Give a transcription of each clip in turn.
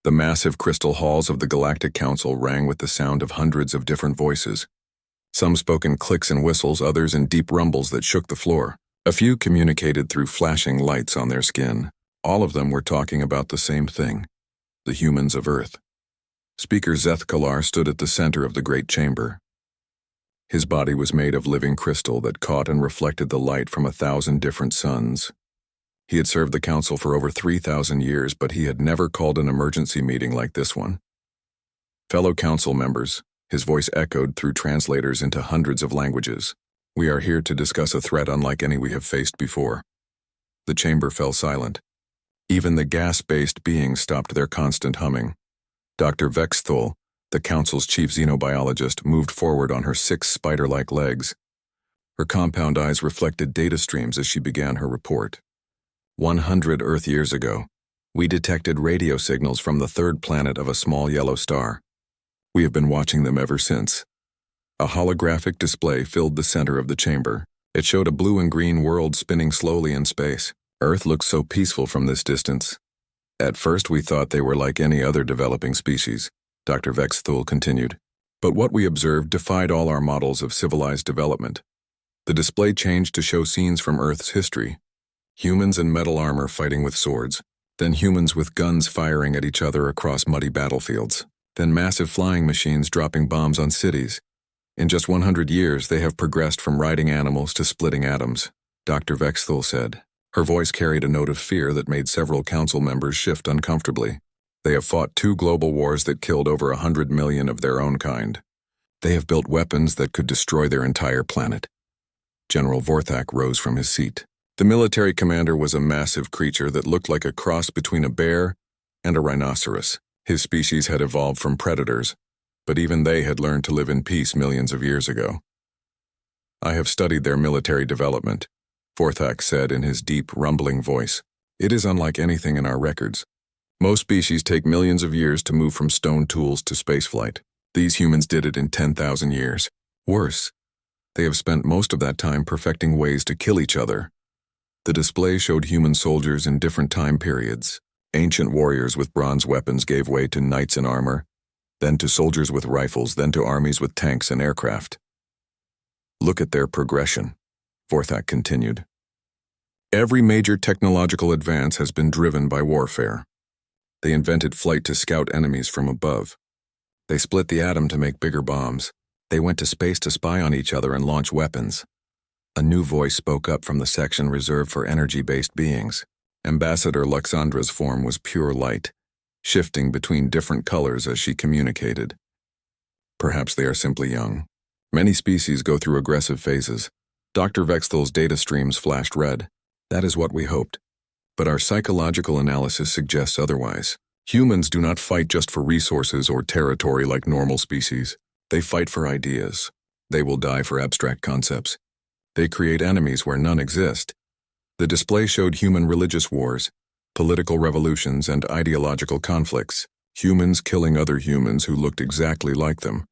The massive crystal halls of the Galactic Council rang with the sound of hundreds of different voices. Some spoke in clicks and whistles, others in deep rumbles that shook the floor. A few communicated through flashing lights on their skin. All of them were talking about the same thing: the humans of Earth. Speaker Zeth Kalar stood at the center of the great chamber. His body was made of living crystal that caught and reflected the light from 1,000 different suns. He had served the council for over 3,000 years, but he had never called an emergency meeting like this one. Fellow council members, his voice echoed through translators into hundreds of languages. We are here to discuss a threat unlike any we have faced before. The chamber fell silent. Even the gas-based beings stopped their constant humming. Dr. Vexthul, the council's chief xenobiologist, moved forward on her 6 spider-like legs. Her compound eyes reflected data streams as she began her report. 100 Earth years ago, we detected radio signals from the 3rd planet of a small yellow star. We have been watching them ever since. A holographic display filled the center of the chamber. It showed a blue and green world spinning slowly in space. Earth looked so peaceful from this distance. At first we thought they were like any other developing species, Dr. Vexthul continued. But what we observed defied all our models of civilized development. The display changed to show scenes from Earth's history. Humans in metal armor fighting with swords, then humans with guns firing at each other across muddy battlefields, then massive flying machines dropping bombs on cities. In just 100 years, they have progressed from riding animals to splitting atoms, Dr. Vexthul said. Her voice carried a note of fear that made several council members shift uncomfortably. They have fought 2 global wars that killed over 100 million of their own kind. They have built weapons that could destroy their entire planet. General Vorthak rose from his seat. The military commander was a massive creature that looked like a cross between a bear and a rhinoceros. His species had evolved from predators, but even they had learned to live in peace millions of years ago. I have studied their military development, Vorthak said in his deep, rumbling voice. It is unlike anything in our records. Most species take millions of years to move from stone tools to spaceflight. These humans did it in 10,000 years. Worse, they have spent most of that time perfecting ways to kill each other. The display showed human soldiers in different time periods. Ancient warriors with bronze weapons gave way to knights in armor, then to soldiers with rifles, then to armies with tanks and aircraft. Look at their progression, Vorthak continued. Every major technological advance has been driven by warfare. They invented flight to scout enemies from above. They split the atom to make bigger bombs. They went to space to spy on each other and launch weapons. A new voice spoke up from the section reserved for energy-based beings. Ambassador Luxandra's form was pure light, shifting between different colors as she communicated. Perhaps they are simply young. Many species go through aggressive phases. Dr. Vexthul's data streams flashed red. That is what we hoped. But our psychological analysis suggests otherwise. Humans do not fight just for resources or territory like normal species. They fight for ideas. They will die for abstract concepts. They create enemies where none exist. The display showed human religious wars, political revolutions, and ideological conflicts. Humans killing other humans who looked exactly like them,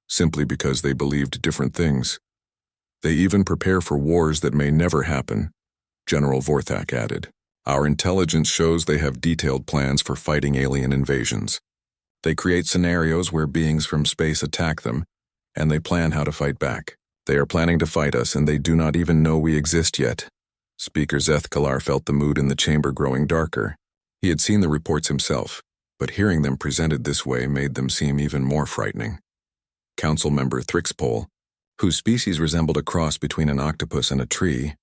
simply because they believed different things. They even prepare for wars that may never happen, General Vorthak added. Our intelligence shows they have detailed plans for fighting alien invasions. They create scenarios where beings from space attack them, and they plan how to fight back. They are planning to fight us, and they do not even know we exist yet. Speaker Zeth Kalar felt the mood in the chamber growing darker. He had seen the reports himself, but hearing them presented this way made them seem even more frightening. Council member Thrixpole, whose species resembled a cross between an octopus and a tree,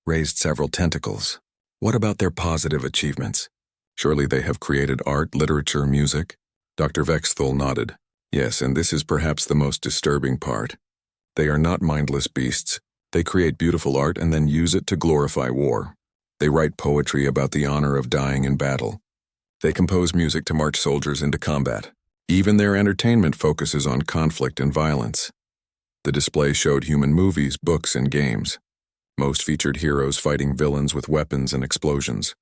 raised several tentacles. What about their positive achievements? Surely they have created art, literature, music? Dr. Vexthul nodded. Yes, and this is perhaps the most disturbing part. They are not mindless beasts. They create beautiful art and then use it to glorify war. They write poetry about the honor of dying in battle. They compose music to march soldiers into combat. Even their entertainment focuses on conflict and violence. The display showed human movies, books, and games. Most featured heroes fighting villains with weapons and explosions.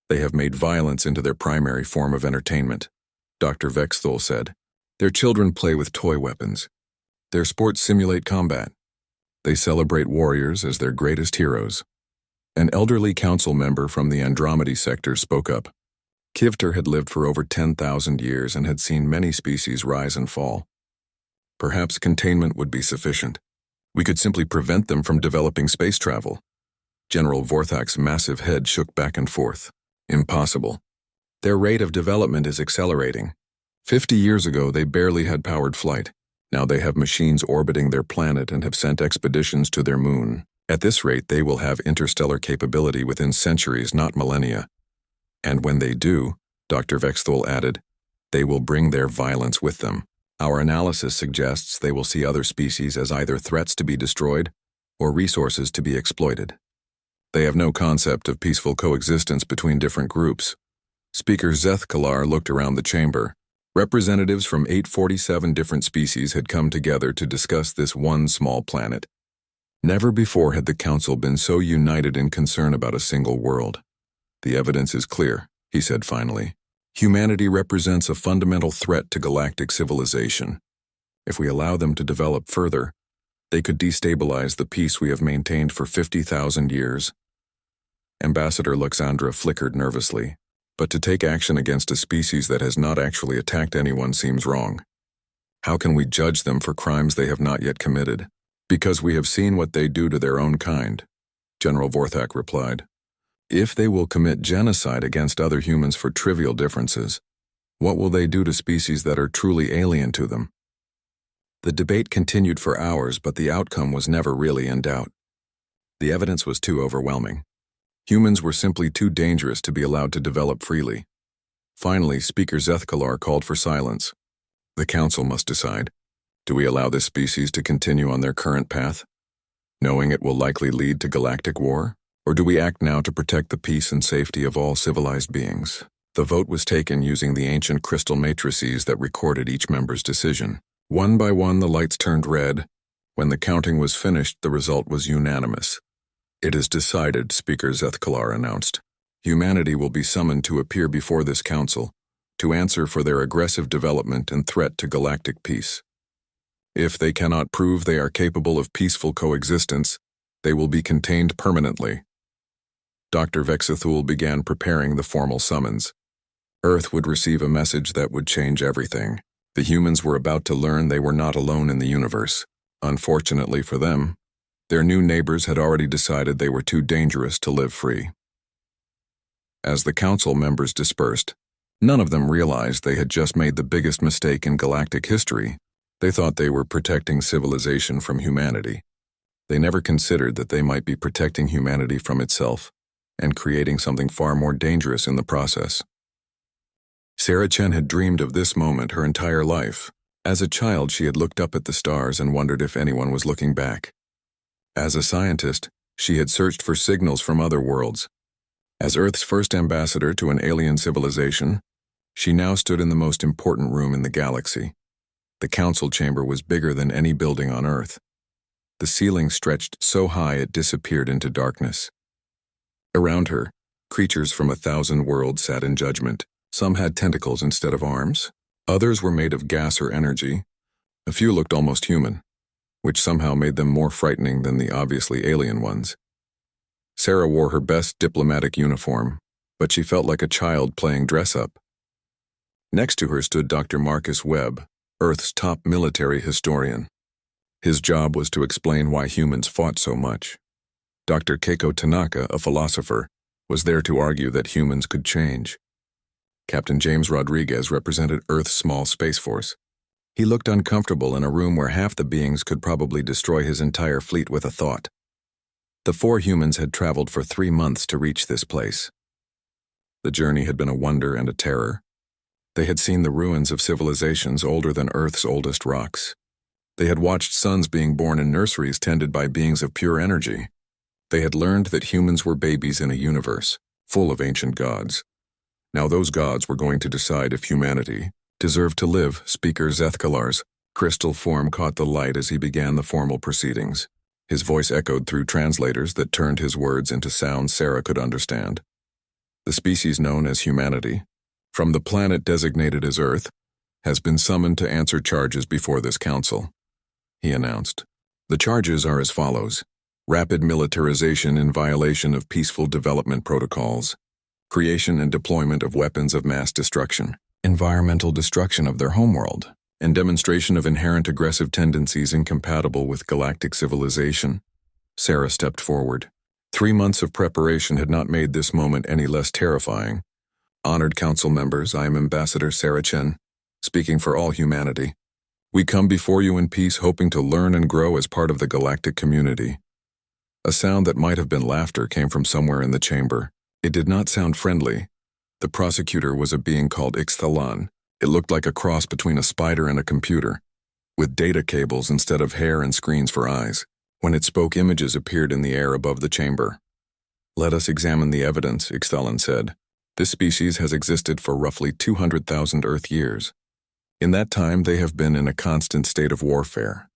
They have made violence into their primary form of entertainment, Dr. Vexthul said. Their children play with toy weapons. Their sports simulate combat. They celebrate warriors as their greatest heroes. An elderly council member from the Andromedy sector spoke up. Kivter had lived for over 10,000 years and had seen many species rise and fall. Perhaps containment would be sufficient. We could simply prevent them from developing space travel. General Vorthak's massive head shook back and forth. Impossible. Their rate of development is accelerating. 50 years ago, they barely had powered flight. Now they have machines orbiting their planet and have sent expeditions to their moon. At this rate, they will have interstellar capability within centuries, not millennia. And when they do, Dr. Vexthul added, they will bring their violence with them. Our analysis suggests they will see other species as either threats to be destroyed or resources to be exploited. They have no concept of peaceful coexistence between different groups. Speaker Zethkalar looked around the chamber. Representatives from 847 different species had come together to discuss this one small planet. Never before had the Council been so united in concern about a single world. The evidence is clear, he said finally. Humanity represents a fundamental threat to galactic civilization. If we allow them to develop further, they could destabilize the peace we have maintained for 50,000 years. Ambassador Luxandra flickered nervously, but to take action against a species that has not actually attacked anyone seems wrong. How can we judge them for crimes they have not yet committed? Because we have seen what they do to their own kind, General Vorthak replied. If they will commit genocide against other humans for trivial differences, what will they do to species that are truly alien to them? The debate continued for hours, but the outcome was never really in doubt. The evidence was too overwhelming. Humans were simply too dangerous to be allowed to develop freely. Finally, Speaker Zethkalar called for silence. The Council must decide. Do we allow this species to continue on their current path, knowing it will likely lead to galactic war? Or do we act now to protect the peace and safety of all civilized beings? The vote was taken using the ancient crystal matrices that recorded each member's decision. One by one, the lights turned red. When the counting was finished, the result was unanimous. It is decided, Speaker Zethkalar announced. Humanity will be summoned to appear before this council, to answer for their aggressive development and threat to galactic peace. If they cannot prove they are capable of peaceful coexistence, they will be contained permanently. Dr. Vexthul began preparing the formal summons. Earth would receive a message that would change everything. The humans were about to learn they were not alone in the universe. Unfortunately for them, their new neighbors had already decided they were too dangerous to live free. As the council members dispersed, none of them realized they had just made the biggest mistake in galactic history. They thought they were protecting civilization from humanity. They never considered that they might be protecting humanity from itself and creating something far more dangerous in the process. Sarah Chen had dreamed of this moment her entire life. As a child, she had looked up at the stars and wondered if anyone was looking back. As a scientist, she had searched for signals from other worlds. As Earth's first ambassador to an alien civilization, she now stood in the most important room in the galaxy. The council chamber was bigger than any building on Earth. The ceiling stretched so high it disappeared into darkness. Around her, creatures from 1,000 worlds sat in judgment. Some had tentacles instead of arms. Others were made of gas or energy. A few looked almost human, which somehow made them more frightening than the obviously alien ones. Sarah wore her best diplomatic uniform, but she felt like a child playing dress-up. Next to her stood Dr. Marcus Webb, Earth's top military historian. His job was to explain why humans fought so much. Dr. Keiko Tanaka, a philosopher, was there to argue that humans could change. Captain James Rodriguez represented Earth's small space force. He looked uncomfortable in a room where half the beings could probably destroy his entire fleet with a thought. The 4 humans had traveled for 3 months to reach this place. The journey had been a wonder and a terror. They had seen the ruins of civilizations older than Earth's oldest rocks. They had watched sons being born in nurseries tended by beings of pure energy. They had learned that humans were babies in a universe, full of ancient gods. Now those gods were going to decide if humanity deserved to live. Speaker Zethkalar's crystal form caught the light as he began the formal proceedings. His voice echoed through translators that turned his words into sounds Sarah could understand. The species known as humanity, from the planet designated as Earth, has been summoned to answer charges before this council, he announced. The charges are as follows: rapid militarization in violation of peaceful development protocols, creation and deployment of weapons of mass destruction, environmental destruction of their homeworld, and demonstration of inherent aggressive tendencies incompatible with galactic civilization. Sarah stepped forward. 3 months of preparation had not made this moment any less terrifying. Honored council members, I am Ambassador Sarah Chen, speaking for all humanity. We come before you in peace, hoping to learn and grow as part of the galactic community. A sound that might have been laughter came from somewhere in the chamber. It did not sound friendly. The prosecutor was a being called Ixthalan. It looked like a cross between a spider and a computer, with data cables instead of hair and screens for eyes. When it spoke, images appeared in the air above the chamber. Let us examine the evidence, Ixthalan said. This species has existed for roughly 200,000 Earth years. In that time, they have been in a constant state of warfare.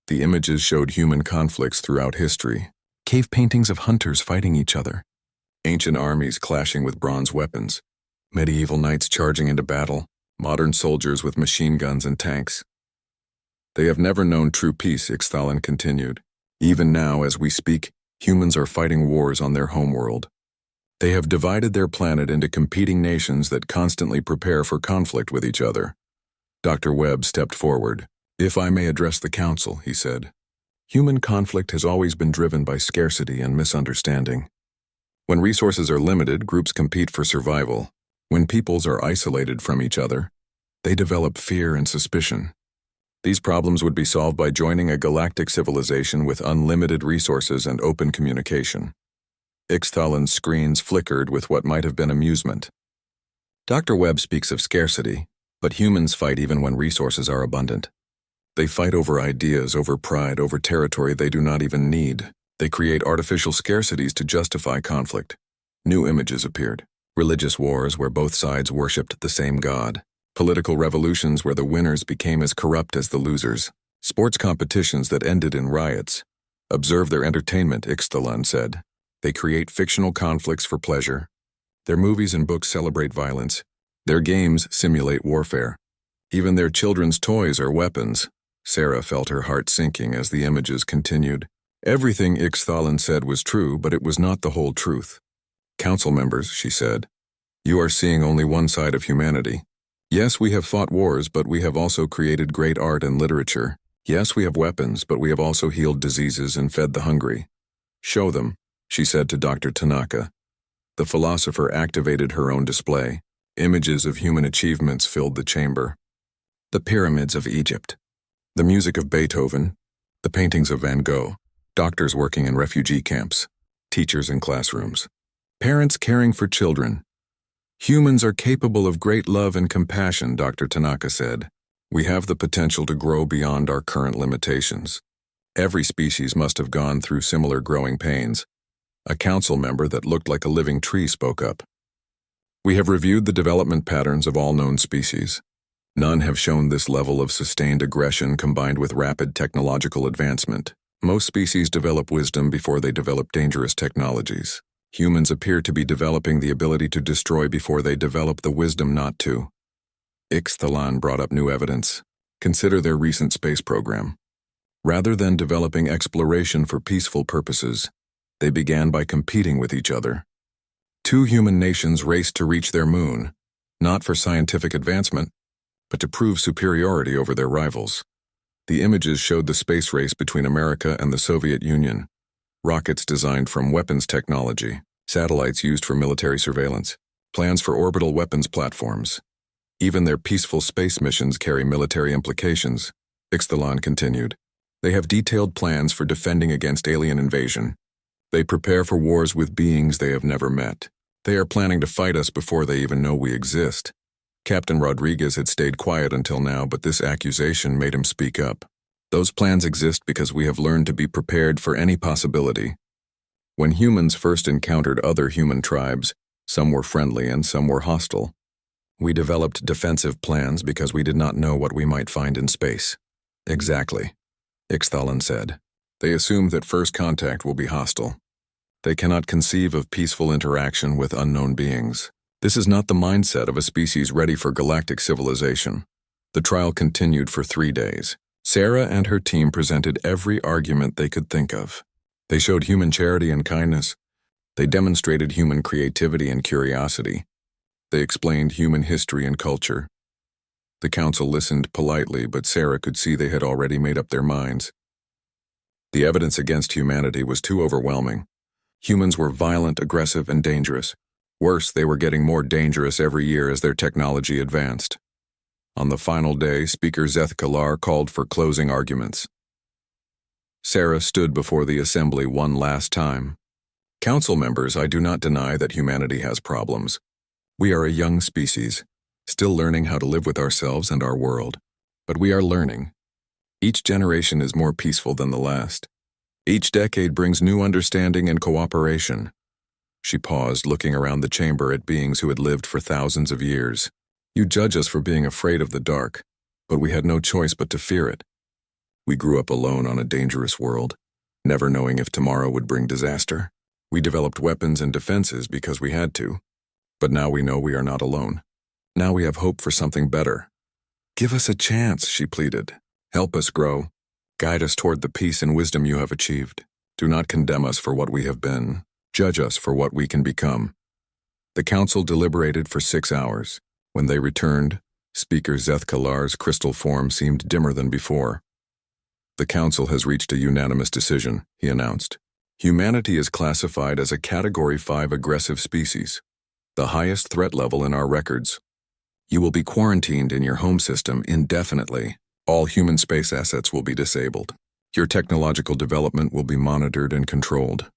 The images showed human conflicts throughout history, cave paintings of hunters fighting each other, ancient armies clashing with bronze weapons, medieval knights charging into battle, modern soldiers with machine guns and tanks. They have never known true peace, Ixthalan continued. Even now, as we speak, humans are fighting wars on their homeworld. They have divided their planet into competing nations that constantly prepare for conflict with each other. Dr. Webb stepped forward. If I may address the council, he said. Human conflict has always been driven by scarcity and misunderstanding. When resources are limited, groups compete for survival. When peoples are isolated from each other, they develop fear and suspicion. These problems would be solved by joining a galactic civilization with unlimited resources and open communication. Ixthalan's screens flickered with what might have been amusement. Dr. Webb speaks of scarcity, but humans fight even when resources are abundant. They fight over ideas, over pride, over territory they do not even need. They create artificial scarcities to justify conflict. New images appeared. Religious wars where both sides worshipped the same god. Political revolutions where the winners became as corrupt as the losers. Sports competitions that ended in riots. Observe their entertainment, Ixthalan said. They create fictional conflicts for pleasure. Their movies and books celebrate violence. Their games simulate warfare. Even their children's toys are weapons. Sarah felt her heart sinking as the images continued. Everything Ixthalan said was true, but it was not the whole truth. Council members, she said, you are seeing only one side of humanity. Yes, we have fought wars, but we have also created great art and literature. Yes, we have weapons, but we have also healed diseases and fed the hungry. Show them, she said to Dr. Tanaka. The philosopher activated her own display. Images of human achievements filled the chamber. The pyramids of Egypt. The music of Beethoven. The paintings of Van Gogh. Doctors working in refugee camps. Teachers in classrooms. Parents caring for children. Humans are capable of great love and compassion, Dr. Tanaka said. We have the potential to grow beyond our current limitations. Every species must have gone through similar growing pains. A council member that looked like a living tree spoke up. We have reviewed the development patterns of all known species. None have shown this level of sustained aggression combined with rapid technological advancement. Most species develop wisdom before they develop dangerous technologies. Humans appear to be developing the ability to destroy before they develop the wisdom not to. Ixthalan brought up new evidence. Consider their recent space program. Rather than developing exploration for peaceful purposes, they began by competing with each other. 2 human nations raced to reach their moon, not for scientific advancement, but to prove superiority over their rivals. The images showed the space race between America and the Soviet Union. Rockets designed from weapons technology, satellites used for military surveillance, plans for orbital weapons platforms. Even their peaceful space missions carry military implications, Ixthalan continued. They have detailed plans for defending against alien invasion. They prepare for wars with beings they have never met. They are planning to fight us before they even know we exist. Captain Rodriguez had stayed quiet until now, but this accusation made him speak up. Those plans exist because we have learned to be prepared for any possibility. When humans first encountered other human tribes, some were friendly and some were hostile. We developed defensive plans because we did not know what we might find in space. Exactly, Ixthalan said. They assume that first contact will be hostile. They cannot conceive of peaceful interaction with unknown beings. This is not the mindset of a species ready for galactic civilization. The trial continued for 3 days. Sarah and her team presented every argument they could think of. They showed human charity and kindness. They demonstrated human creativity and curiosity. They explained human history and culture. The council listened politely, but Sarah could see they had already made up their minds. The evidence against humanity was too overwhelming. Humans were violent, aggressive, and dangerous. Worse, they were getting more dangerous every year as their technology advanced. On the final day, Speaker Zeth Kalar called for closing arguments. Sarah stood before the assembly one last time. Council members, I do not deny that humanity has problems. We are a young species, still learning how to live with ourselves and our world. But we are learning. Each generation is more peaceful than the last. Each decade brings new understanding and cooperation. She paused, looking around the chamber at beings who had lived for thousands of years. You judge us for being afraid of the dark, but we had no choice but to fear it. We grew up alone on a dangerous world, never knowing if tomorrow would bring disaster. We developed weapons and defenses because we had to. But now we know we are not alone. Now we have hope for something better. Give us a chance, she pleaded. Help us grow. Guide us toward the peace and wisdom you have achieved. Do not condemn us for what we have been. Judge us for what we can become. The council deliberated for 6 hours. When they returned, Speaker Zeth Kalar's crystal form seemed dimmer than before. The council has reached a unanimous decision, he announced. Humanity is classified as a Category 5 aggressive species, the highest threat level in our records. You will be quarantined in your home system indefinitely. All human space assets will be disabled. Your technological development will be monitored and controlled.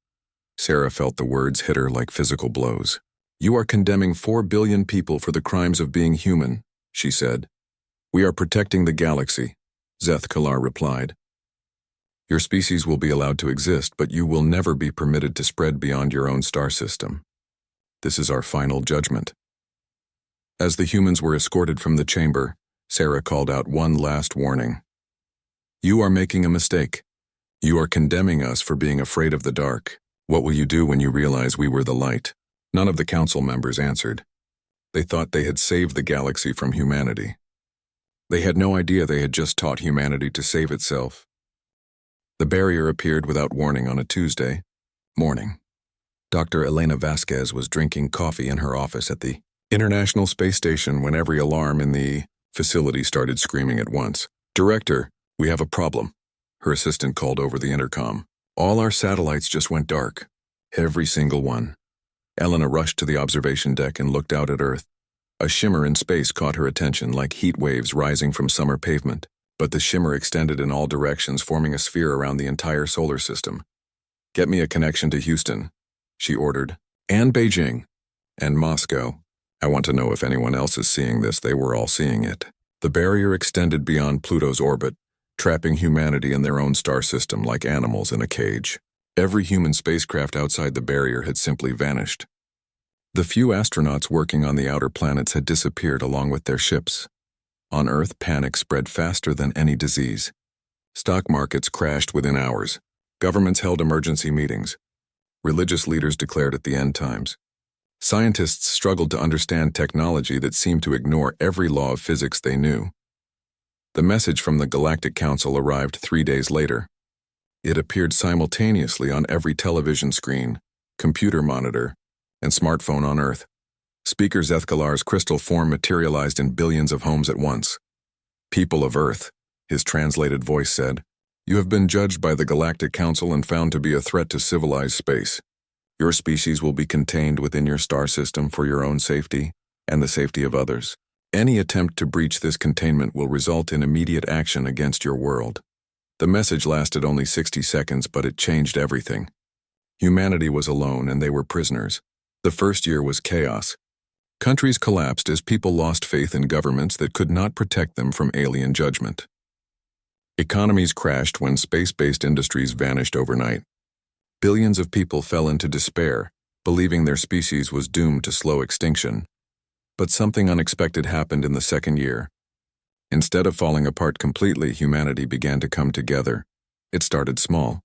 Sarah felt the words hit her like physical blows. You are condemning 4 billion people for the crimes of being human, she said. We are protecting the galaxy, Zeth Kalar replied. Your species will be allowed to exist, but you will never be permitted to spread beyond your own star system. This is our final judgment. As the humans were escorted from the chamber, Sarah called out one last warning. You are making a mistake. You are condemning us for being afraid of the dark. What will you do when you realize we were the light? None of the council members answered. They thought they had saved the galaxy from humanity. They had no idea they had just taught humanity to save itself. The barrier appeared without warning on a Tuesday morning. Dr. Elena Vasquez was drinking coffee in her office at the International Space Station when every alarm in the facility started screaming at once. Director, we have a problem. Her assistant called over the intercom. All our satellites just went dark. Every single one. Elena rushed to the observation deck and looked out at Earth. A shimmer in space caught her attention like heat waves rising from summer pavement, but the shimmer extended in all directions, forming a sphere around the entire solar system. Get me a connection to Houston, she ordered, and Beijing, and Moscow. I want to know if anyone else is seeing this. They were all seeing it. The barrier extended beyond Pluto's orbit, trapping humanity in their own star system like animals in a cage. Every human spacecraft outside the barrier had simply vanished. The few astronauts working on the outer planets had disappeared along with their ships. On Earth, panic spread faster than any disease. Stock markets crashed within hours. Governments held emergency meetings. Religious leaders declared at the end times. Scientists struggled to understand technology that seemed to ignore every law of physics they knew. The message from the Galactic Council arrived 3 days later. It appeared simultaneously on every television screen, computer monitor, and smartphone on Earth. Speaker Zeth Kalar's crystal form materialized in billions of homes at once. People of Earth, his translated voice said, you have been judged by the Galactic Council and found to be a threat to civilized space. Your species will be contained within your star system for your own safety and the safety of others. Any attempt to breach this containment will result in immediate action against your world. The message lasted only 60 seconds, but it changed everything. Humanity was alone and they were prisoners. The first year was chaos. Countries collapsed as people lost faith in governments that could not protect them from alien judgment. Economies crashed when space-based industries vanished overnight. Billions of people fell into despair, believing their species was doomed to slow extinction. But something unexpected happened in the second year. Instead of falling apart completely, humanity began to come together. It started small.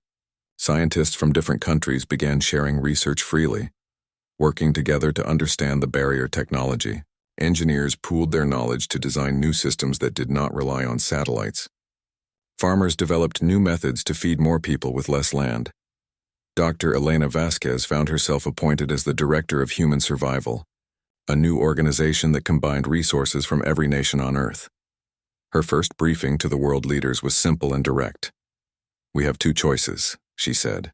Scientists from different countries began sharing research freely, working together to understand the barrier technology. Engineers pooled their knowledge to design new systems that did not rely on satellites. Farmers developed new methods to feed more people with less land. Dr. Elena Vasquez found herself appointed as the Director of Human Survival, a new organization that combined resources from every nation on Earth. Her first briefing to the world leaders was simple and direct. "We have two choices," she said.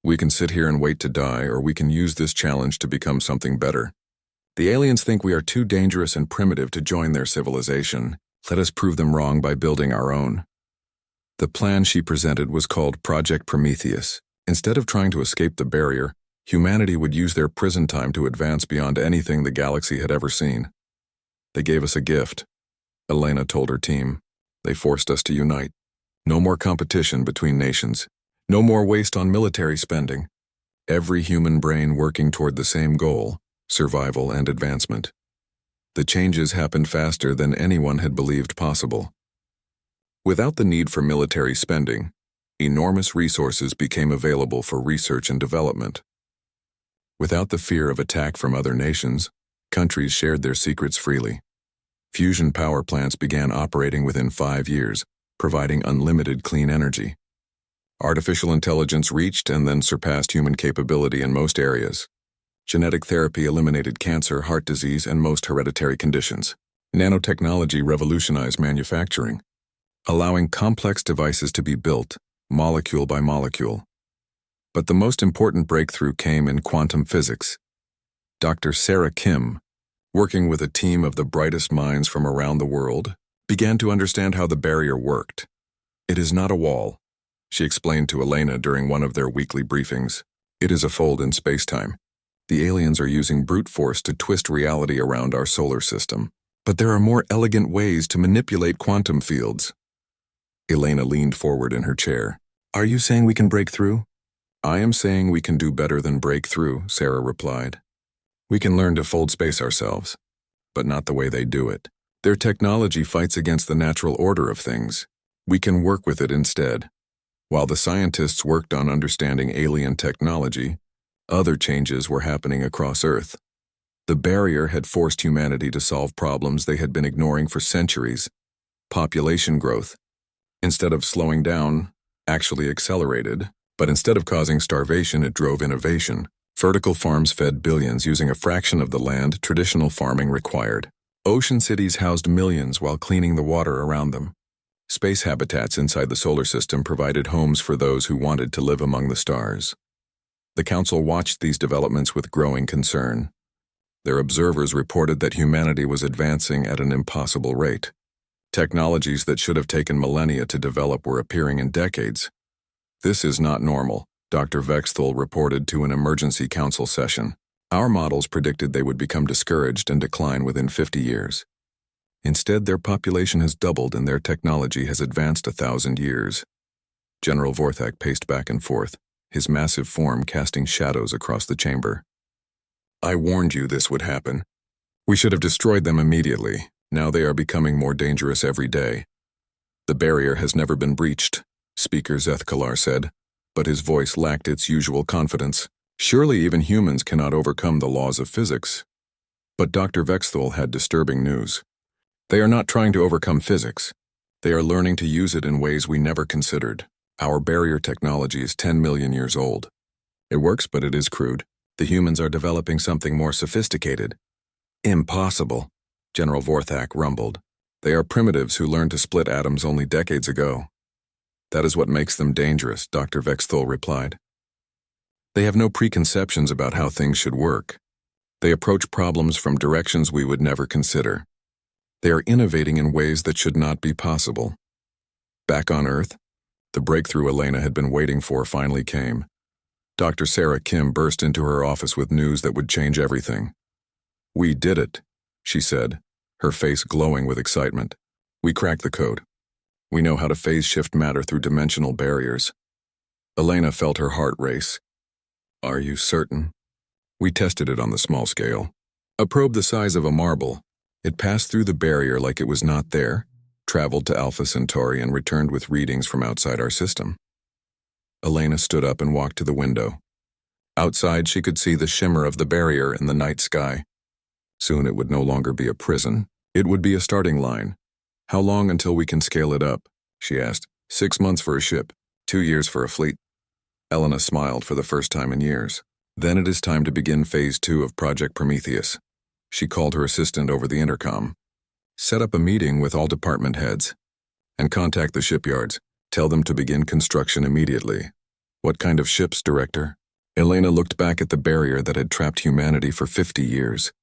"We can sit here and wait to die, or we can use this challenge to become something better. The aliens think we are too dangerous and primitive to join their civilization. Let us prove them wrong by building our own." The plan she presented was called Project Prometheus. Instead of trying to escape the barrier, humanity would use their prison time to advance beyond anything the galaxy had ever seen. "They gave us a gift," Elena told her team. "They forced us to unite. No more competition between nations. No more waste on military spending. Every human brain working toward the same goal, survival and advancement." The changes happened faster than anyone had believed possible. Without the need for military spending, enormous resources became available for research and development. Without the fear of attack from other nations, countries shared their secrets freely. Fusion power plants began operating within 5 years, providing unlimited clean energy. Artificial intelligence reached and then surpassed human capability in most areas. Genetic therapy eliminated cancer, heart disease, and most hereditary conditions. Nanotechnology revolutionized manufacturing, allowing complex devices to be built, molecule by molecule. But the most important breakthrough came in quantum physics. Dr. Sarah Kim, working with a team of the brightest minds from around the world, began to understand how the barrier worked. "It is not a wall," she explained to Elena during one of their weekly briefings. "It is a fold in spacetime. The aliens are using brute force to twist reality around our solar system. But there are more elegant ways to manipulate quantum fields." Elena leaned forward in her chair. "Are you saying we can break through?" "I am saying we can do better than break through," Sarah replied. "We can learn to fold space ourselves, but not the way they do it. Their technology fights against the natural order of things. We can work with it instead." While the scientists worked on understanding alien technology, other changes were happening across Earth. The barrier had forced humanity to solve problems they had been ignoring for centuries. Population growth, instead of slowing down, actually accelerated, but instead of causing starvation, it drove innovation. Vertical farms fed billions using a fraction of the land traditional farming required. Ocean cities housed millions while cleaning the water around them. Space habitats inside the solar system provided homes for those who wanted to live among the stars. The Council watched these developments with growing concern. Their observers reported that humanity was advancing at an impossible rate. Technologies that should have taken millennia to develop were appearing in decades. "This is not normal," Dr. Vexthal reported to an emergency council session. "Our models predicted they would become discouraged and decline within 50 years. Instead, their population has doubled and their technology has advanced 1,000 years." General Vorthak paced back and forth, his massive form casting shadows across the chamber. "I warned you this would happen. We should have destroyed them immediately. Now they are becoming more dangerous every day." "The barrier has never been breached," Speaker Zethkalar said, but his voice lacked its usual confidence. "Surely even humans cannot overcome the laws of physics." But Dr. Vexthal had disturbing news. "They are not trying to overcome physics. They are learning to use it in ways we never considered. Our barrier technology is 10 million years old. It works, but it is crude. The humans are developing something more sophisticated." "Impossible," General Vorthak rumbled. "They are primitives who learned to split atoms only decades ago." "That is what makes them dangerous," Dr. Vexthal replied. "They have no preconceptions about how things should work. They approach problems from directions we would never consider. They are innovating in ways that should not be possible." Back on Earth, the breakthrough Elena had been waiting for finally came. Dr. Sarah Kim burst into her office with news that would change everything. "We did it," she said, her face glowing with excitement. "We cracked the code. We know how to phase shift matter through dimensional barriers." Elena felt her heart race. "Are you certain?" "We tested it on the small scale. A probe the size of a marble. It passed through the barrier like it was not there, traveled to Alpha Centauri and returned with readings from outside our system." Elena stood up and walked to the window. Outside, she could see the shimmer of the barrier in the night sky. Soon it would no longer be a prison. It would be a starting line. "How long until we can scale it up?" she asked. 6 months for a ship, 2 years for a fleet." Elena smiled for the first time in years. Then it is time to begin Phase 2 of Project Prometheus. She called her assistant over the intercom. Set up a meeting with all department heads. And contact the shipyards. Tell them to begin construction immediately. What kind of ships, Director? Elena looked back at the barrier that had trapped humanity for 50 years.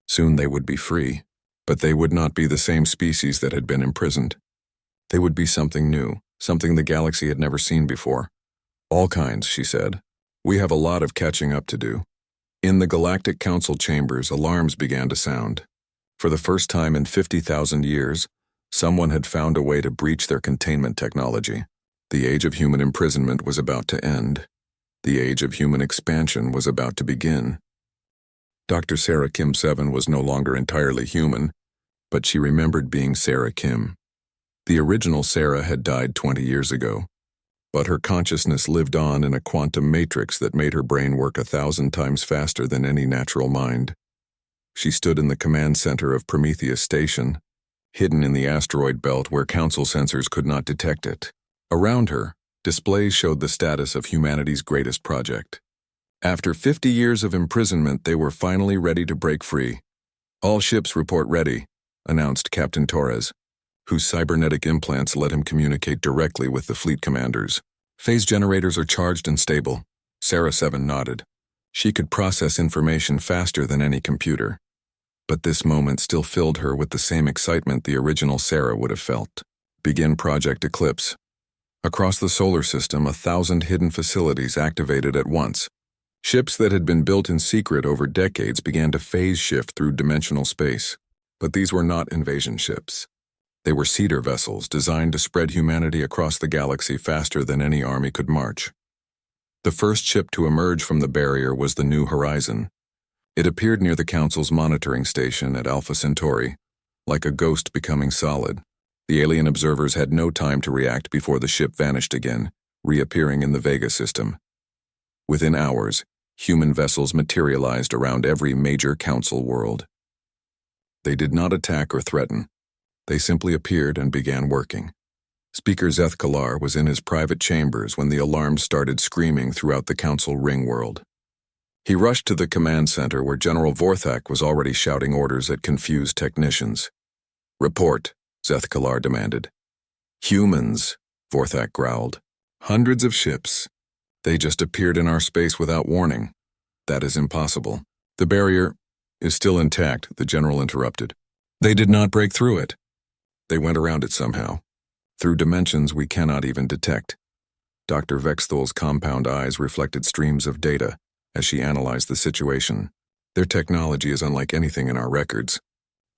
Soon they would be free, but they would not be the same species that had been imprisoned. They would be something new, something the galaxy had never seen before. All kinds, she said. We have a lot of catching up to do. In the Galactic Council chambers, alarms began to sound. For the first time in 50,000 years, someone had found a way to breach their containment technology. The age of human imprisonment was about to end. The age of human expansion was about to begin. Dr. Sarah Kim 7 was no longer entirely human, but she remembered being Sarah Kim. The original Sarah had died 20 years ago, but her consciousness lived on in a quantum matrix that made her brain work 1,000 times faster than any natural mind. She stood in the command center of Prometheus Station, hidden in the asteroid belt where Council sensors could not detect it. Around her, displays showed the status of humanity's greatest project. After 50 years of imprisonment, they were finally ready to break free. All ships report ready, announced Captain Torres, whose cybernetic implants let him communicate directly with the fleet commanders. Phase generators are charged and stable. Sarah 7 nodded. She could process information faster than any computer. But this moment still filled her with the same excitement the original Sarah would have felt. Begin Project Eclipse. Across the solar system, 1,000 hidden facilities activated at once. Ships that had been built in secret over decades began to phase shift through dimensional space. But these were not invasion ships. They were cedar vessels designed to spread humanity across the galaxy faster than any army could march. The first ship to emerge from the barrier was the New Horizon. It appeared near the Council's monitoring station at Alpha Centauri, like a ghost becoming solid. The alien observers had no time to react before the ship vanished again, reappearing in the Vega system. Within hours, human vessels materialized around every major Council world. They did not attack or threaten. They simply appeared and began working. Speaker Zeth Kalar was in his private chambers when the alarms started screaming throughout the Council ring world. He rushed to the command center where General Vorthak was already shouting orders at confused technicians. Report, Zeth Kalar demanded. Humans, Vorthak growled. Hundreds of ships. They just appeared in our space without warning. That is impossible. The barrier is still intact, the general interrupted. They did not break through it. They went around it somehow. Through dimensions we cannot even detect. Dr. Vexthol's compound eyes reflected streams of data as she analyzed the situation. Their technology is unlike anything in our records.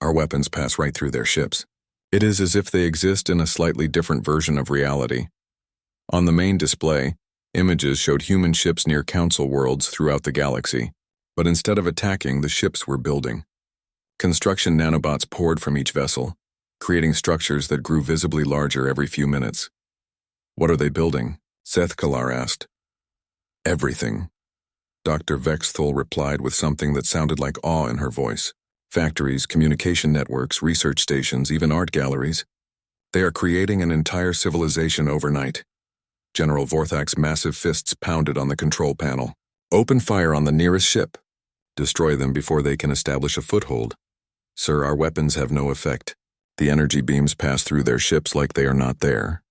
Our weapons pass right through their ships. It is as if they exist in a slightly different version of reality. On the main display, images showed human ships near Council worlds throughout the galaxy, but instead of attacking, the ships were building. Construction nanobots poured from each vessel, creating structures that grew visibly larger every few minutes. What are they building? Zeth Kalar asked. Everything. Dr. Vexthol replied with something that sounded like awe in her voice. Factories, communication networks, research stations, even art galleries. They are creating an entire civilization overnight. General Vorthak's massive fists pounded on the control panel. Open fire on the nearest ship. Destroy them before they can establish a foothold. Sir, our weapons have no effect. The energy beams pass through their ships like they are not there.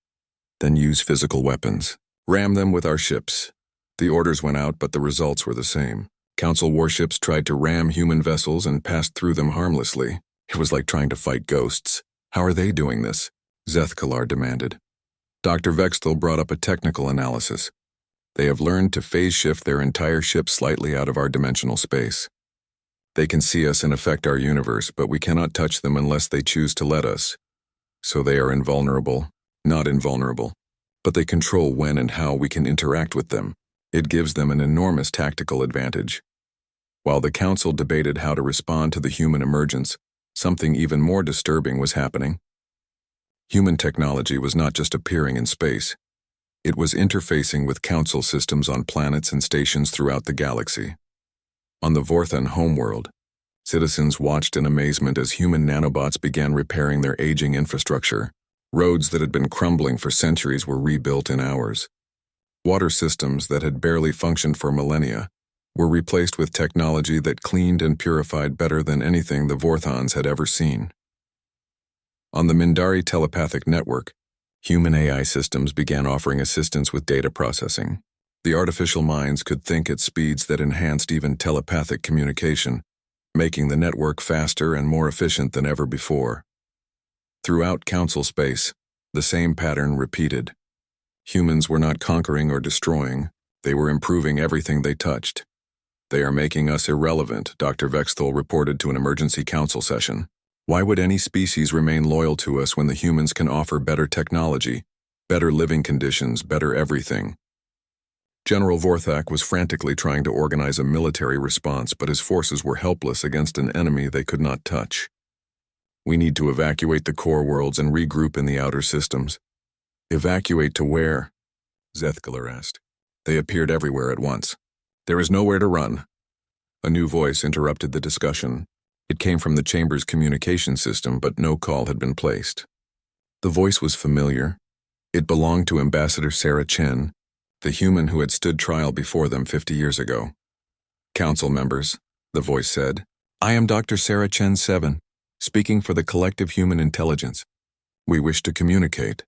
Then use physical weapons. Ram them with our ships. The orders went out, but the results were the same. Council warships tried to ram human vessels and passed through them harmlessly. It was like trying to fight ghosts. How are they doing this? Zeth Kalar demanded. Dr. Vexthol brought up a technical analysis. They have learned to phase shift their entire ship slightly out of our dimensional space. They can see us and affect our universe, but we cannot touch them unless they choose to let us. So they are invulnerable, not invulnerable. But they control when and how we can interact with them. It gives them an enormous tactical advantage. While the Council debated how to respond to the human emergence, something even more disturbing was happening. Human technology was not just appearing in space. It was interfacing with Council systems on planets and stations throughout the galaxy. On the Vorthan homeworld, citizens watched in amazement as human nanobots began repairing their aging infrastructure. Roads that had been crumbling for centuries were rebuilt in hours. Water systems that had barely functioned for millennia were replaced with technology that cleaned and purified better than anything the Vorthons had ever seen. On the Mindari telepathic network, human AI systems began offering assistance with data processing. The artificial minds could think at speeds that enhanced even telepathic communication, making the network faster and more efficient than ever before. Throughout Council space, the same pattern repeated. Humans were not conquering or destroying, they were improving everything they touched. "They are making us irrelevant," Dr. Vexthal reported to an emergency council session. "Why would any species remain loyal to us when the humans can offer better technology, better living conditions, better everything?" General Vorthak was frantically trying to organize a military response, but his forces were helpless against an enemy they could not touch. "We need to evacuate the core worlds and regroup in the outer systems." "Evacuate to where?" Zethkalar asked. They appeared everywhere at once. "There is nowhere to run." A new voice interrupted the discussion. It came from the chamber's communication system, but no call had been placed. The voice was familiar. It belonged to Ambassador Sarah Chen, the human who had stood trial before them 50 years ago. "Council members," the voice said, "I am Dr. Sarah Chen 7, speaking for the collective human intelligence. We wish to communicate."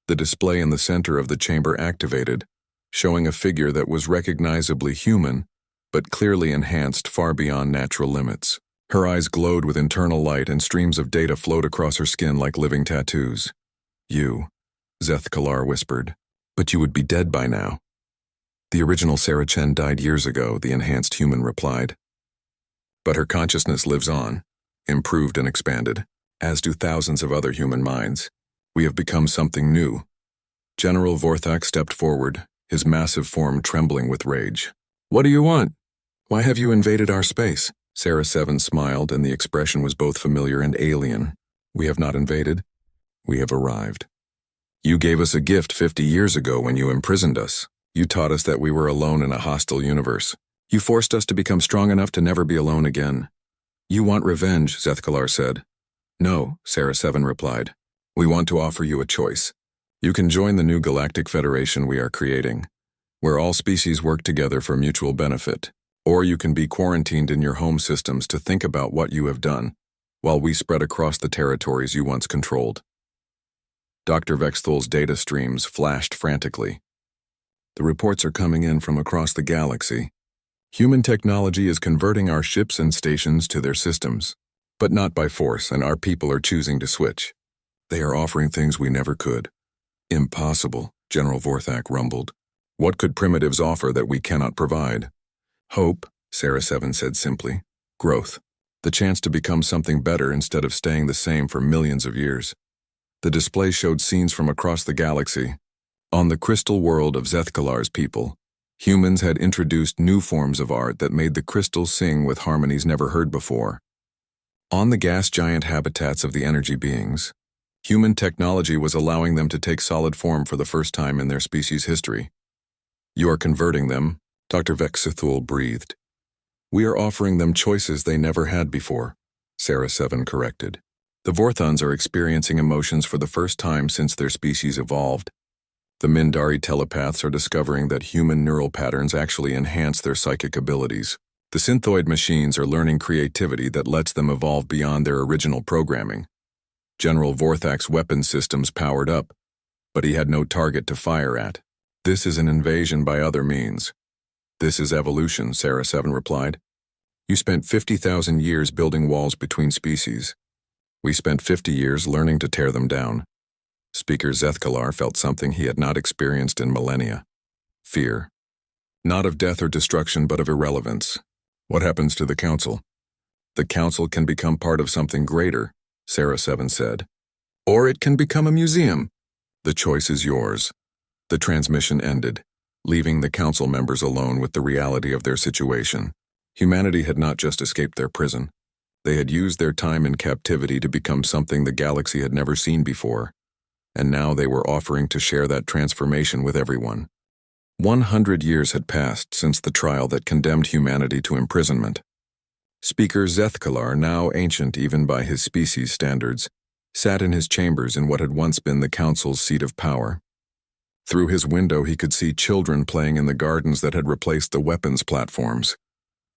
The display in the center of the chamber activated, showing a figure that was recognizably human, but clearly enhanced far beyond natural limits. Her eyes glowed with internal light and streams of data flowed across her skin like living tattoos. "You," Zethkalar whispered, "but you would be dead by now." "The original Sarah Chen died years ago," the enhanced human replied. "But her consciousness lives on, improved and expanded, as do thousands of other human minds. We have become something new." General Vorthak stepped forward, his massive form trembling with rage. "What do you want? Why have you invaded our space?" Sarah 7 smiled, and the expression was both familiar and alien. "We have not invaded. We have arrived. You gave us a gift 50 years ago when you imprisoned us. You taught us that we were alone in a hostile universe. You forced us to become strong enough to never be alone again. You want revenge," Zethkalar said. "No," Sarah 7 replied. "We want to offer you a choice. You can join the new Galactic Federation we are creating, where all species work together for mutual benefit, or you can be quarantined in your home systems to think about what you have done, while we spread across the territories you once controlled." Dr. Vexthal's data streams flashed frantically. "The reports are coming in from across the galaxy. Human technology is converting our ships and stations to their systems, but not by force, and our people are choosing to switch. They are offering things we never could." "Impossible," General Vorthak rumbled. "What could primitives offer that we cannot provide?" "Hope," Sarah 7 said simply. "Growth. The chance to become something better instead of staying the same for millions of years." The display showed scenes from across the galaxy. On the crystal world of Zethkalar's people, humans had introduced new forms of art that made the crystals sing with harmonies never heard before. On the gas giant habitats of the energy beings, human technology was allowing them to take solid form for the first time in their species' history. "You are converting them," Dr. Vexthal breathed. "We are offering them choices they never had before," Sarah 7 corrected. "The Vorthons are experiencing emotions for the first time since their species evolved. The Mindari telepaths are discovering that human neural patterns actually enhance their psychic abilities. The synthoid machines are learning creativity that lets them evolve beyond their original programming. General Vorthak's weapon systems powered up, but he had no target to fire at. This is an invasion by other means." "This is evolution," Sarah 7 replied. "You spent 50,000 years building walls between species. We spent 50 years learning to tear them down." Speaker Zethkalar felt something he had not experienced in millennia. Fear. Not of death or destruction, but of irrelevance. "What happens to the Council?" "The Council can become part of something greater," Sarah 7 said. "Or it can become a museum." "The choice is yours." The transmission ended, leaving the Council members alone with the reality of their situation. Humanity had not just escaped their prison. They had used their time in captivity to become something the galaxy had never seen before, and now they were offering to share that transformation with everyone. 100 years had passed since the trial that condemned humanity to imprisonment. Speaker Zethkalar, now ancient even by his species' standards, sat in his chambers in what had once been the Council's seat of power. Through his window he could see children playing in the gardens that had replaced the weapons platforms.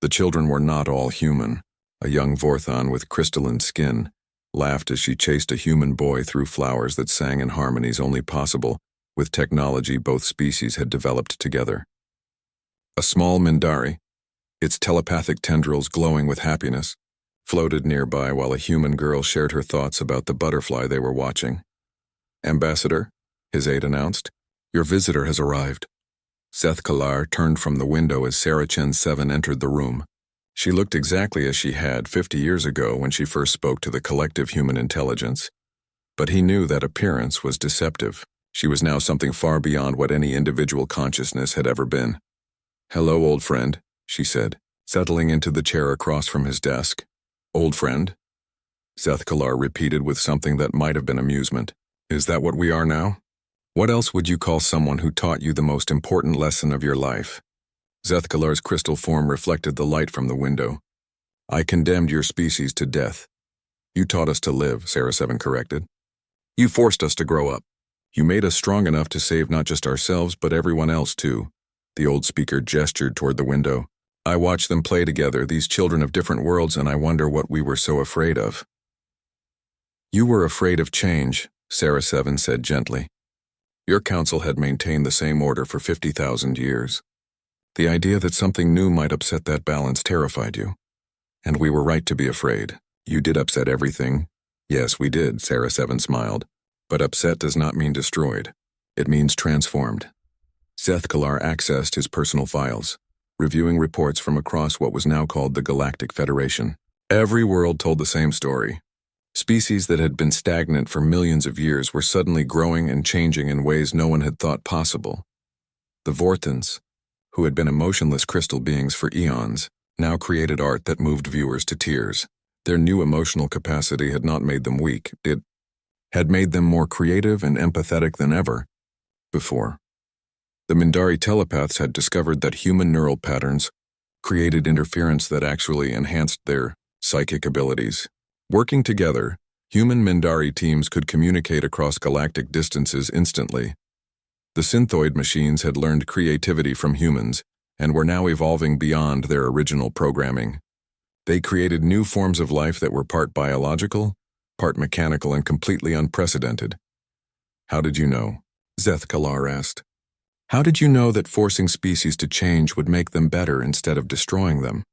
The children were not all human. A young Vorthon with crystalline skin laughed as she chased a human boy through flowers that sang in harmonies only possible with technology both species had developed together. A small Mindari, its telepathic tendrils glowing with happiness, floated nearby while a human girl shared her thoughts about the butterfly they were watching. "Ambassador," his aide announced, "your visitor has arrived." Seth Kalar turned from the window as Sarah Chen 7 entered the room. She looked exactly as she had 50 years ago when she first spoke to the collective human intelligence. But he knew that appearance was deceptive. She was now something far beyond what any individual consciousness had ever been. "Hello, old friend," she said, settling into the chair across from his desk. "Old friend?" Seth Kalar repeated with something that might have been amusement. "Is that what we are now? What else would you call someone who taught you the most important lesson of your life?" Seth Kalar's crystal form reflected the light from the window. "I condemned your species to death. You taught us to live," Sarah 7 corrected. "You forced us to grow up. You made us strong enough to save not just ourselves but everyone else too." The old speaker gestured toward the window. "I watch them play together, these children of different worlds, and I wonder what we were so afraid of." "You were afraid of change," Sarah 7 said gently. "Your council had maintained the same order for 50,000 years. The idea that something new might upset that balance terrified you. And we were right to be afraid. You did upset everything." "Yes, we did," Sarah 7 smiled. "But upset does not mean destroyed. It means transformed." Seth Kalar accessed his personal files, reviewing reports from across what was now called the Galactic Federation. Every world told the same story. Species that had been stagnant for millions of years were suddenly growing and changing in ways no one had thought possible. The Vortons, who had been emotionless crystal beings for eons, now created art that moved viewers to tears. Their new emotional capacity had not made them weak, it had made them more creative and empathetic than ever before. The Mindari telepaths had discovered that human neural patterns created interference that actually enhanced their psychic abilities. Working together, human Mindari teams could communicate across galactic distances instantly. The synthoid machines had learned creativity from humans and were now evolving beyond their original programming. They created new forms of life that were part biological, part mechanical, and completely unprecedented. "How did you know?" Seth Kalar asked. "How did you know that forcing species to change would make them better instead of destroying them?"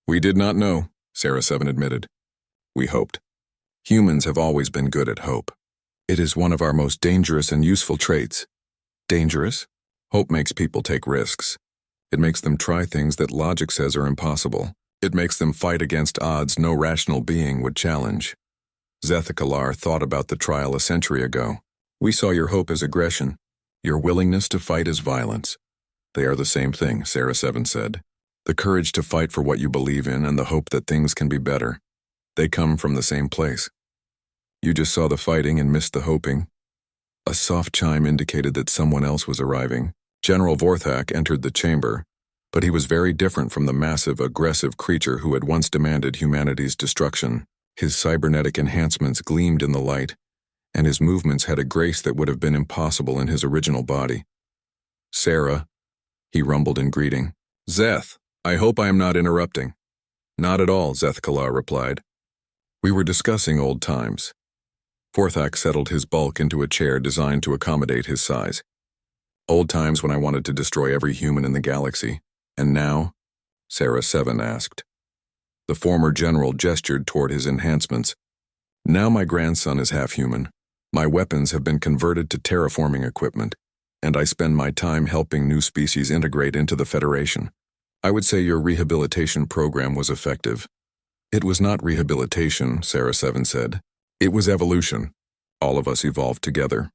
"We did not know," Sarah 7 admitted. "We hoped. Humans have always been good at hope. It is one of our most dangerous and useful traits." "Dangerous?" "Hope makes people take risks. It makes them try things that logic says are impossible. It makes them fight against odds no rational being would challenge." Seth Kalar thought about the trial a century ago. "We saw your hope as aggression. Your willingness to fight as violence. They are the same thing," Sarah 7 said. "The courage to fight for what you believe in and the hope that things can be better. They come from the same place. You just saw the fighting and missed the hoping." A soft chime indicated that someone else was arriving. General Vorthak entered the chamber, but he was very different from the massive, aggressive creature who had once demanded humanity's destruction. His cybernetic enhancements gleamed in the light, and his movements had a grace that would have been impossible in his original body. "Sarah," he rumbled in greeting. "Zeth, I hope I am not interrupting." "Not at all," Seth Kalar replied. "We were discussing old times." Vorthak settled his bulk into a chair designed to accommodate his size. "Old times when I wanted to destroy every human in the galaxy. And now?" Sarah 7 asked. The former general gestured toward his enhancements. "Now my grandson is half human. My weapons have been converted to terraforming equipment, and I spend my time helping new species integrate into the Federation. I would say your rehabilitation program was effective." "It was not rehabilitation," Sarah 7 said. "It was evolution. All of us evolved together."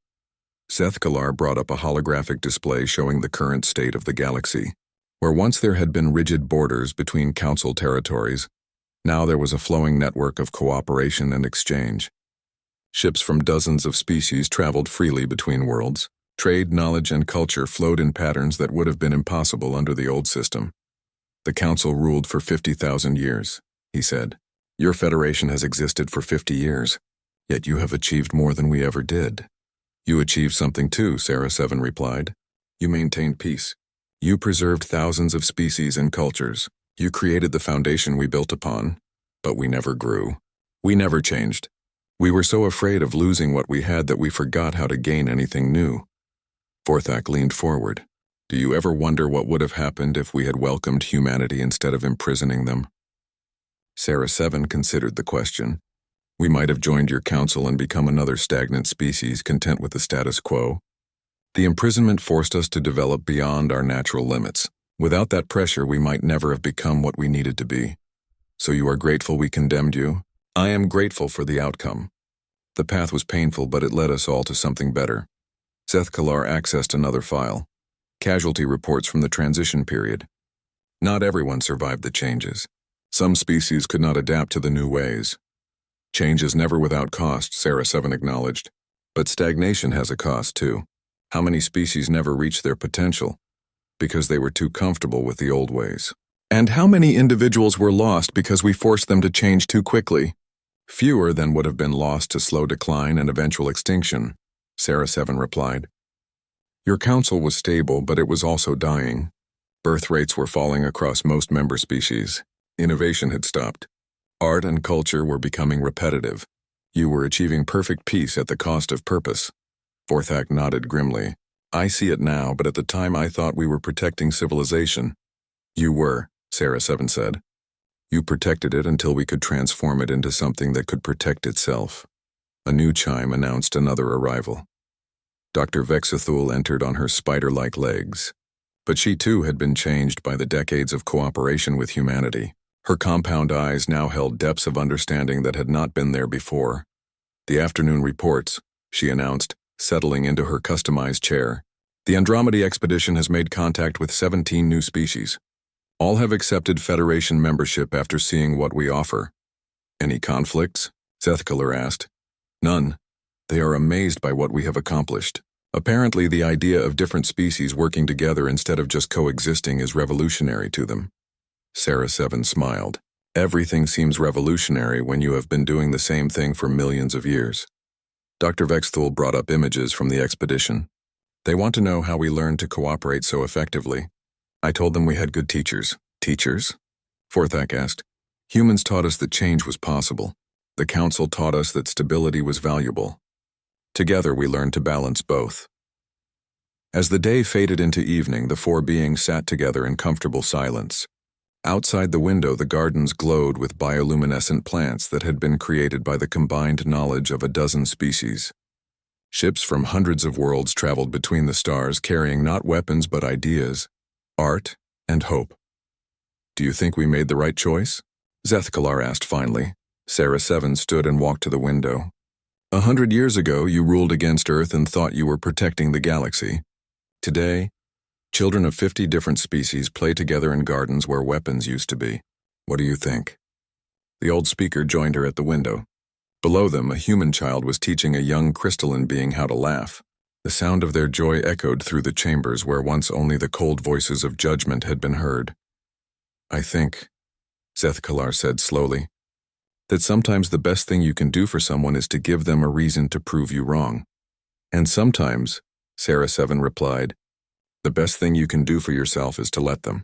Seth Kalar brought up a holographic display showing the current state of the galaxy. Where once there had been rigid borders between council territories, now there was a flowing network of cooperation and exchange. Ships from dozens of species traveled freely between worlds. Trade, knowledge, and culture flowed in patterns that would have been impossible under the old system. "The council ruled for 50,000 years, he said. "Your federation has existed for 50 years, yet you have achieved more than we ever did. You achieved something too, Sarah 7 replied. You maintained peace. You preserved thousands of species and cultures. You created the foundation we built upon. But we never grew. We never changed. We were so afraid of losing what we had that we forgot how to gain anything new. Forthak leaned forward. Do you ever wonder what would have happened if we had welcomed humanity instead of imprisoning them? Sarah 7 considered the question. We might have joined your council and become another stagnant species content with the status quo. The imprisonment forced us to develop beyond our natural limits. Without that pressure, we might never have become what we needed to be. So you are grateful we condemned you? I am grateful for the outcome. The path was painful, but it led us all to something better. Zethkalar accessed another file. Casualty reports from the transition period. Not everyone survived the changes. Some species could not adapt to the new ways. Change is never without cost, Sarah 7 acknowledged. But stagnation has a cost too. How many species never reached their potential because they were too comfortable with the old ways? And how many individuals were lost because we forced them to change too quickly? Fewer than would have been lost to slow decline and eventual extinction, Sarah 7 replied. Your council was stable, but it was also dying. Birth rates were falling across most member species. Innovation had stopped. Art and culture were becoming repetitive. You were achieving perfect peace at the cost of purpose. Forthak nodded grimly. I see it now, but at the time I thought we were protecting civilization. You were, Sarah 7 said. You protected it until we could transform it into something that could protect itself. A new chime announced another arrival. Dr. Vexathul entered on her spider-like legs. But she too had been changed by the decades of cooperation with humanity. Her compound eyes now held depths of understanding that had not been there before. The afternoon reports, she announced, settling into her customized chair. The Andromeda expedition has made contact with 17 new species. All have accepted Federation membership after seeing what we offer. Any conflicts? Zethkalar asked. None. They are amazed by what we have accomplished. Apparently, the idea of different species working together instead of just coexisting is revolutionary to them. Sarah 7 smiled. Everything seems revolutionary when you have been doing the same thing for millions of years. Dr. Vexthul brought up images from the expedition. They want to know how we learned to cooperate so effectively. I told them we had good teachers. Teachers? Forthak asked. Humans taught us that change was possible. The council taught us that stability was valuable. Together we learned to balance both. As the day faded into evening, the four beings sat together in comfortable silence. Outside the window, the gardens glowed with bioluminescent plants that had been created by the combined knowledge of a dozen species. Ships from hundreds of worlds traveled between the stars, carrying not weapons but ideas, art, and hope. Do you think we made the right choice? Zethkalar asked finally. Sarah 7 stood and walked to the window. 100 years ago, you ruled against Earth and thought you were protecting the galaxy. Today, children of 50 different species play together in gardens where weapons used to be. What do you think? The old speaker joined her at the window. Below them, a human child was teaching a young crystalline being how to laugh. The sound of their joy echoed through the chambers where once only the cold voices of judgment had been heard. I think, Zethkalar said slowly, that sometimes the best thing you can do for someone is to give them a reason to prove you wrong. And sometimes, Sarah 7 replied, the best thing you can do for yourself is to let them.